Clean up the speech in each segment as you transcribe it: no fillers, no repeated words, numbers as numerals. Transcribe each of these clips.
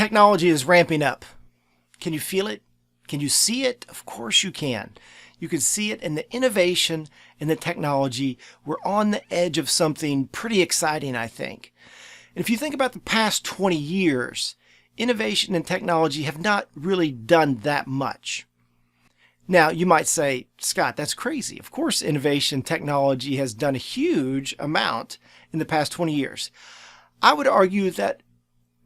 Technology is ramping up. Can you feel it? Can you see it? Of course you can. You can see it in the innovation in the technology. We're on the edge of something pretty exciting, I think. And if you think about the past 20 years, innovation and technology have not really done that much. Now, you might say, Scott, that's crazy. Of course, innovation technology has done a huge amount in the past 20 years. I would argue that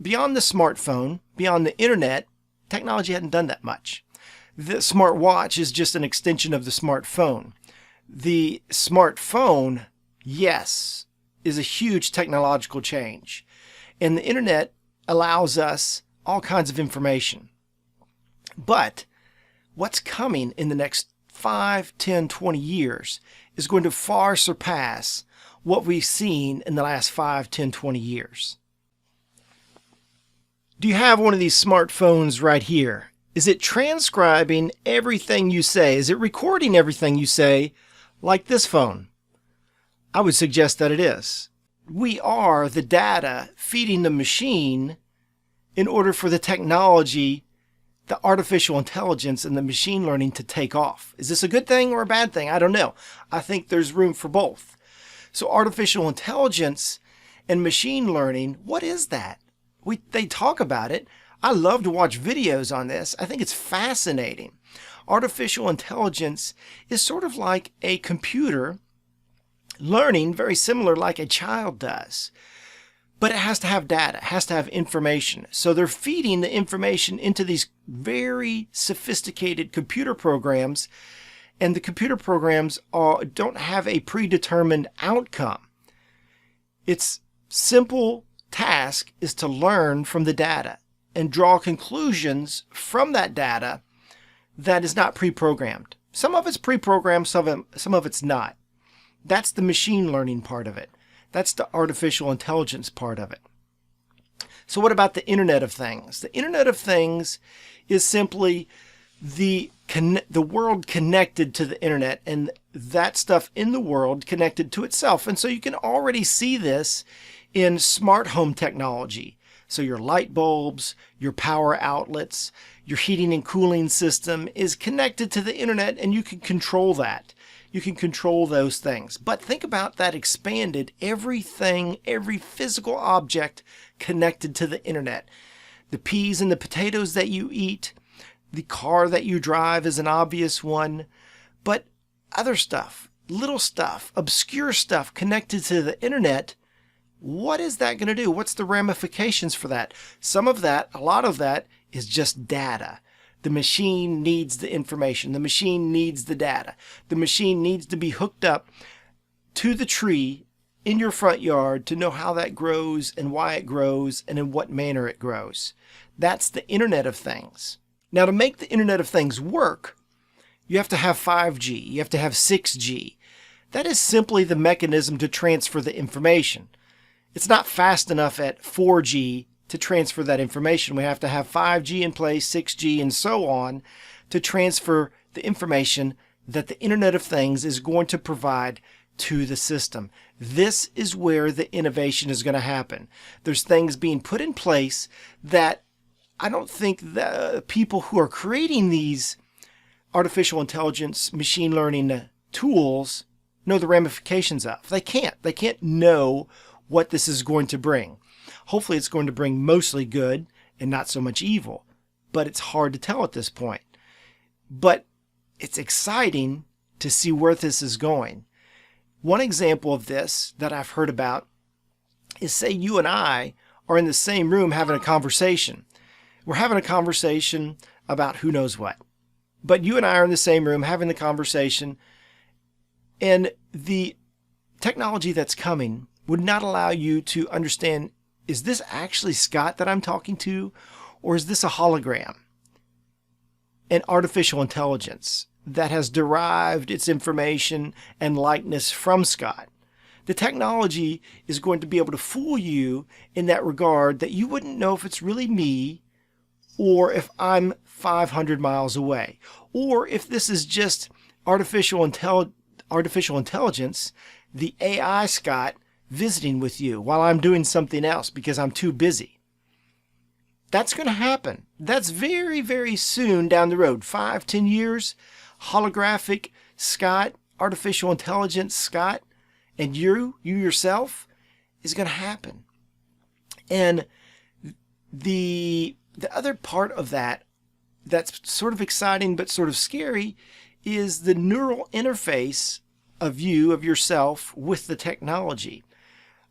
beyond the smartphone, beyond the internet, technology hadn't done that much. The smartwatch is just an extension of the smartphone. The smartphone, yes, is a huge technological change. And the internet allows us all kinds of information. But what's coming in the next 5, 10, 20 years is going to far surpass what we've seen in the last 5, 10, 20 years. Do you have one of these smartphones right here? Is it transcribing everything you say? Is it recording everything you say like this phone? I would suggest that it is. We are the data feeding the machine in order for the technology, the artificial intelligence and the machine learning to take off. Is this a good thing or a bad thing? I don't know. I think there's room for both. So artificial intelligence and machine learning, what is that? They talk about it. I love to watch videos on this. I think it's fascinating. Artificial intelligence is sort of like a computer learning, very similar like a child does. But it has to have data, it has to have information. So they're feeding the information into these very sophisticated computer programs, and the computer programs don't have a predetermined outcome. Its simple task is to learn from the data and draw conclusions from that data that is not pre-programmed. Some of it's pre-programmed, some of it's not. That's the machine learning part of it. That's the artificial intelligence part of it. So what about the Internet of Things? The Internet of Things is simply the world connected to the internet, and that stuff in the world connected to itself. And so you can already see this in smart home technology. So your light bulbs, your power outlets, your heating and cooling system is connected to the internet, and you can control that. You can control those things. But think about that expanded, everything, every physical object connected to the internet. The peas and the potatoes that you eat, the car that you drive is an obvious one, but other stuff, little stuff, obscure stuff connected to the internet, what is that going to do? What's the ramifications for that? Some of that, a lot of that, is just data. The machine needs the information. The machine needs the data. The machine needs to be hooked up to the tree in your front yard to know how that grows and why it grows and in what manner it grows. That's the Internet of Things. Now, to make the Internet of Things work, you have to have 5G. You have to have 6G. That is simply the mechanism to transfer the information. It's not fast enough at 4G to transfer that information. We have to have 5G in place, 6G, and so on to transfer the information that the Internet of Things is going to provide to the system. This is where the innovation is going to happen. There's things being put in place that I don't think the people who are creating these artificial intelligence, machine learning tools know the ramifications of. They can't. They can't know what this is going to bring. Hopefully it's going to bring mostly good and not so much evil, but it's hard to tell at this point. But it's exciting to see where this is going. One example of this that I've heard about is, say you and I are in the same room having a conversation. We're having a conversation about who knows what. But you and I are in the same room having the conversation, and the technology that's coming would not allow you to understand, is this actually Scott that I'm talking to, or is this a hologram? An artificial intelligence that has derived its information and likeness from Scott. The technology is going to be able to fool you in that regard that you wouldn't know if it's really me or if I'm 500 miles away, or if this is just artificial intelligence, the AI Scott visiting with you while I'm doing something else because I'm too busy. That's going to happen. That's very, very soon down the road. 5, 10 years, holographic Scott, artificial intelligence Scott, and you yourself is going to happen. And the other part of that that's sort of exciting but sort of scary is the neural interface of yourself with the technology.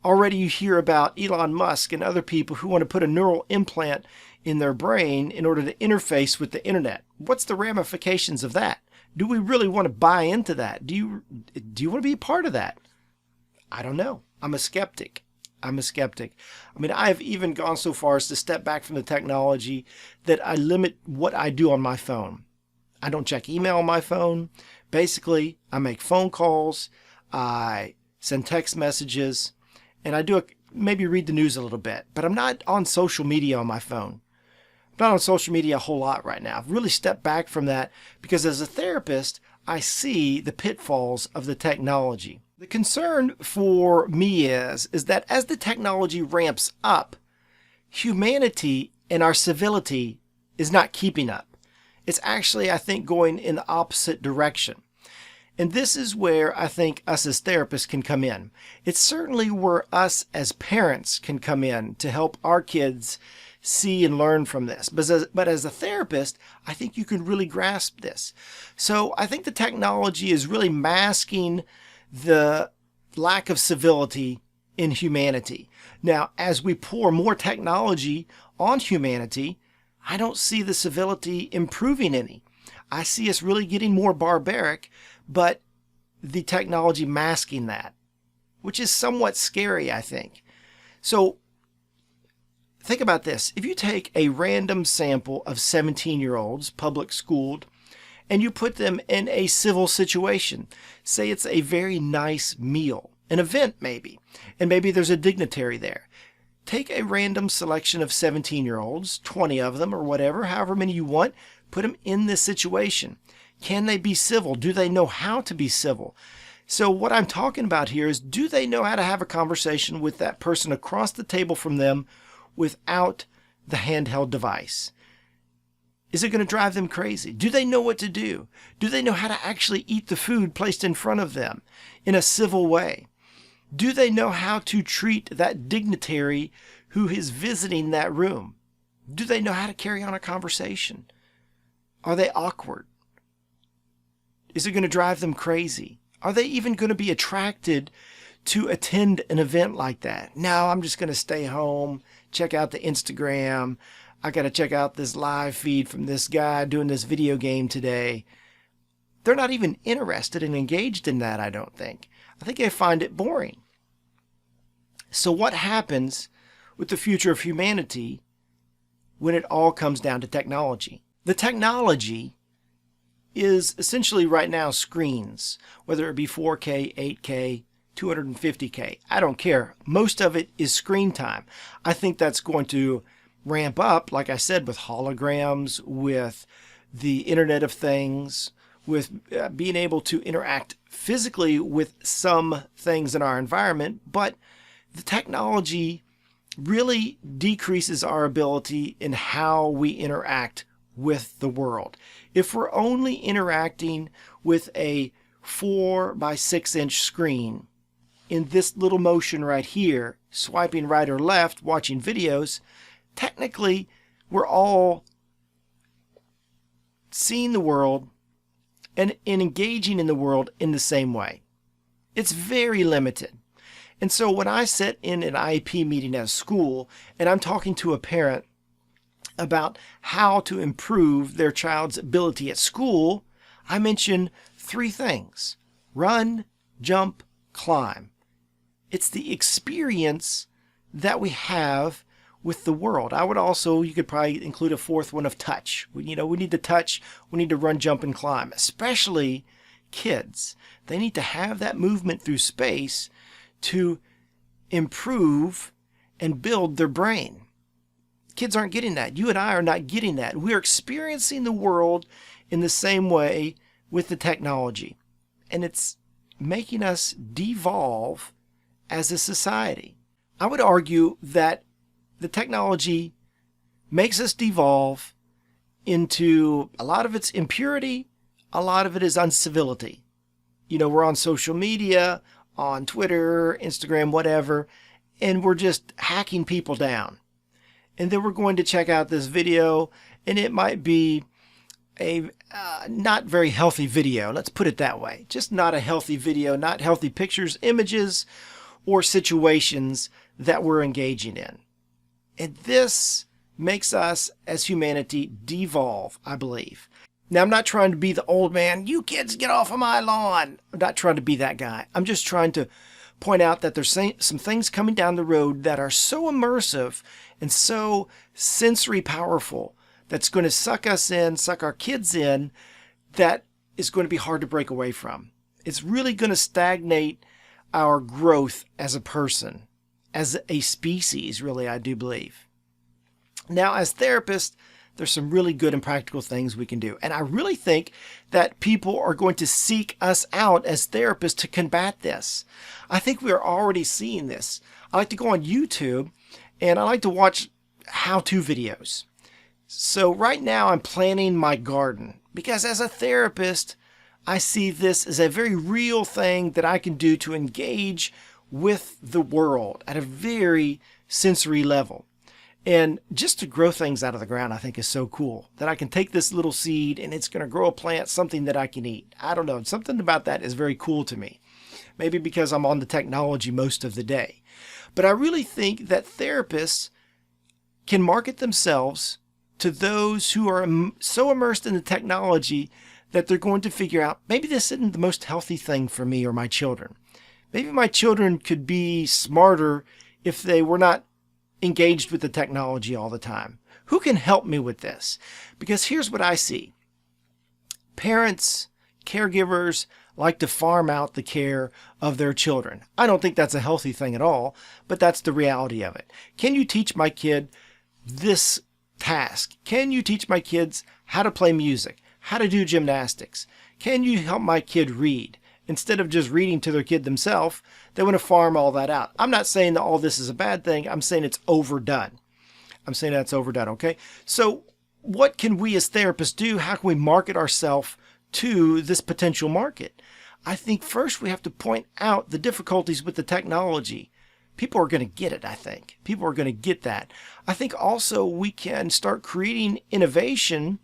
Already you hear about Elon Musk and other people who want to put a neural implant in their brain in order to interface with the internet. What's the ramifications of that? Do we really want to buy into that? Do you want to be a part of that? I don't know. I'm a skeptic. I mean, I've even gone so far as to step back from the technology that I limit what I do on my phone. I don't check email on my phone. Basically, I make phone calls, I send text messages, and I do maybe read the news a little bit. But I'm not on social media on my phone. I'm not on social media a whole lot right now. I've really stepped back from that because as a therapist, I see the pitfalls of the technology. The concern for me is that as the technology ramps up, humanity and our civility is not keeping up. It's actually, I think, going in the opposite direction. And this is where I think us as therapists can come in. It's certainly where us as parents can come in to help our kids see and learn from this. But as a therapist, I think you can really grasp this. So I think the technology is really masking the lack of civility in humanity. Now, as we pour more technology on humanity, I don't see the civility improving any. I see us really getting more barbaric, but the technology masking that, which is somewhat scary, I think. So think about this. If you take a random sample of 17-year-olds, public schooled, and you put them in a civil situation, say it's a very nice meal, an event maybe, and maybe there's a dignitary there. Take a random selection of 17-year-olds, 20 of them or whatever, however many you want, put them in this situation. Can they be civil? Do they know how to be civil? So what I'm talking about here is, do they know how to have a conversation with that person across the table from them without the handheld device? Is it going to drive them crazy? Do they know what to do? Do they know how to actually eat the food placed in front of them in a civil way? Do they know how to treat that dignitary who is visiting that room? Do they know how to carry on a conversation? Are they awkward? Is it going to drive them crazy? Are they even going to be attracted to attend an event like that? No, I'm just going to stay home, check out the Instagram. I got to check out this live feed from this guy doing this video game today. They're not even interested and engaged in that, I don't think. I think they find it boring. So what happens with the future of humanity when it all comes down to technology? The technology is essentially right now screens, whether it be 4K, 8K, 250K. I don't care. Most of it is screen time. I think that's going to ramp up, like I said, with holograms, with the Internet of Things, with being able to interact physically with some things in our environment, but the technology really decreases our ability in how we interact with the world. If we're only interacting with a 4 by 6 inch screen in this little motion right here, swiping right or left, watching videos, technically we're all seeing the world and engaging in the world in the same way. It's very limited. And so when I sit in an IEP meeting at a school and I'm talking to a parent about how to improve their child's ability at school, I mention 3 things: run, jump, climb. It's the experience that we have with the world. I would also, you could probably include a 4th one of touch. We need to touch, we need to run, jump, and climb, especially kids. They need to have that movement through space to improve and build their brain. Kids aren't getting that. You and I are not getting that. We're experiencing the world in the same way with the technology. And it's making us devolve as a society. I would argue that the technology makes us devolve into a lot of it's impurity, a lot of it is uncivility. You know, we're on social media, on Twitter, Instagram, whatever, and we're just hacking people down. And then we're going to check out this video, and it might be a not very healthy video. Let's put it that way. Just not a healthy video, not healthy pictures, images, or situations that we're engaging in. And this makes us as humanity devolve, I believe. Now, I'm not trying to be the old man, you kids get off of my lawn. I'm not trying to be that guy. I'm just trying to point out that there's some things coming down the road that are so immersive and so sensory powerful that's going to suck us in, suck our kids in, that is going to be hard to break away from. It's really going to stagnate our growth as a person, as a species, really, I do believe. Now, as therapists, there's some really good and practical things we can do. And I really think that people are going to seek us out as therapists to combat this. I think we are already seeing this. I like to go on YouTube and I like to watch how-to videos. So right now I'm planting my garden because as a therapist, I see this as a very real thing that I can do to engage with the world at a very sensory level. And just to grow things out of the ground, I think is so cool that I can take this little seed and it's going to grow a plant, something that I can eat. I don't know. Something about that is very cool to me. Maybe because I'm on the technology most of the day. But I really think that therapists can market themselves to those who are so immersed in the technology that they're going to figure out, maybe this isn't the most healthy thing for me or my children. Maybe my children could be smarter if they were not engaged with the technology all the time. Who can help me with this? Because here's what I see. Parents, caregivers like to farm out the care of their children. I don't think that's a healthy thing at all, but that's the reality of it. Can you teach my kid this task? Can you teach my kids how to play music, how to do gymnastics? Can you help my kid read? Instead of just reading to their kid themselves, they want to farm all that out. I'm not saying that all this is a bad thing. I'm saying it's overdone. I'm saying that's overdone, okay? So what can we as therapists do? How can we market ourselves to this potential market? I think first we have to point out the difficulties with the technology. People are going to get it, I think. People are going to get that. I think also we can start creating innovation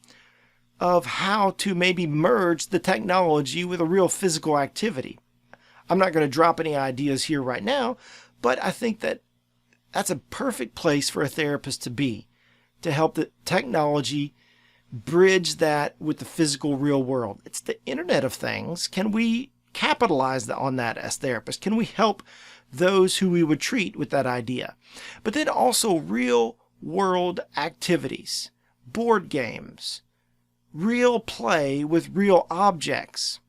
of how to maybe merge the technology with a real physical activity. I'm not going to drop any ideas here right now, but I think that that's a perfect place for a therapist to be, to help the technology bridge that with the physical real world. It's the Internet of Things. Can we capitalize on that as therapists? Can we help those who we would treat with that idea? But then also real world activities, board games, real play with real objects.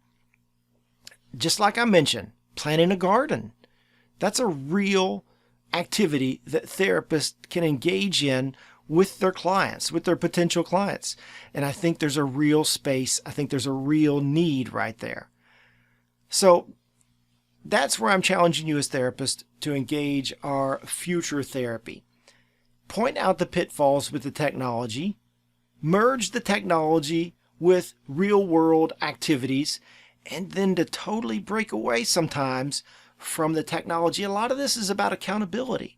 Just like I mentioned, planting a garden. That's a real activity that therapists can engage in with their clients, with their potential clients. And I think there's a real space. I think there's a real need right there. So that's where I'm challenging you as therapists to engage our future therapy. Point out the pitfalls with the technology, merge the technology with real world activities, and then to totally break away sometimes from the technology. A lot of this is about accountability.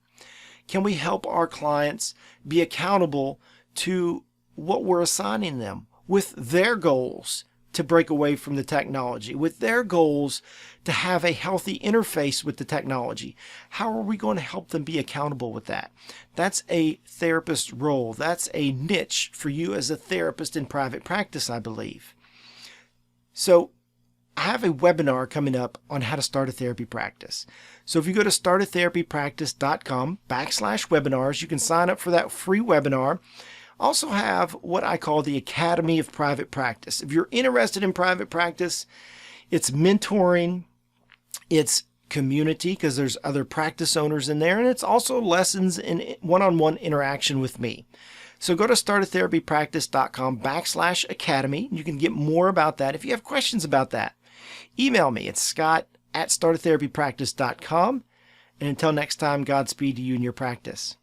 Can we help our clients be accountable to what we're assigning them with their goals to break away from the technology, with their goals to have a healthy interface with the technology? How are we going to help them be accountable with that? That's a therapist's role. That's a niche for you as a therapist in private practice, I believe. So I have a webinar coming up on how to start a therapy practice. So if you go to startatherapypractice.com/webinars, you can sign up for that free webinar. Also have what I call the Academy of Private Practice. If you're interested in private practice, it's mentoring, it's community because there's other practice owners in there, and it's also lessons in one-on-one interaction with me. So go to startatherapypractice.com/academy. You can get more about that. If you have questions about that, email me. It's scott@startatherapypractice.com. And until next time, Godspeed to you in your practice.